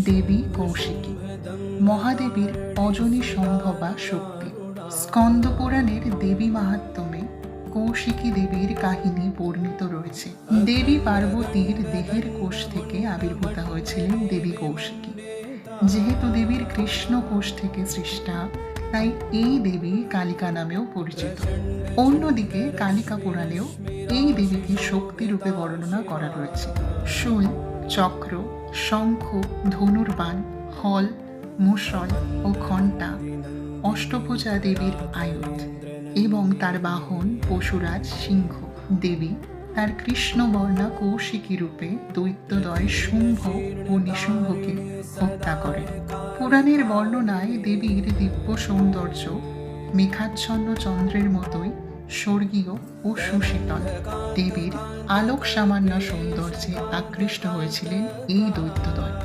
দেবী কৌশিকী, মহাদেবীর অজনী সম্ভবা শক্তি। স্কন্দ পুরাণের দেবী মাহাত্ম্যে কৌশিকী দেবীর কাহিনী বর্ণিত রয়েছে। দেবী পার্বতীর দেহের কোষ থেকে আবির্ভূতা হয়েছিলেন দেবী কৌশিকী। যেহেতু দেবীর কৃষ্ণ কোষ থেকে সৃষ্টা, তাই এই দেবী কালিকা নামেও পরিচিত। অন্যদিকে কালিকা পুরাণেও এই দেবীকে শক্তি রূপে বর্ণনা করা রয়েছে। শূল, চক্র, শঙ্খ, ধনুর্বাণ, হল, মুষল ও ঘণ্টা অষ্টভুজা দেবীর আয়ুধ এবং তার বাহন পশুরাজ সিংহ। দেবী তার কৃষ্ণবর্ণা কৌশিকী রূপে দৈত্যদয় শুম্ভ ও নিশুম্ভকে হত্যা করেন। পুরাণের বর্ণনায় দেবীর দিব্য সৌন্দর্য মেঘাচ্ছন্ন চন্দ্রের মতোই স্বর্গীয় ও সুশীতল। দেবীর আলোক সামান্য সৌন্দর্যে আকৃষ্ট হয়েছিলেন এই দৈত্যদয়।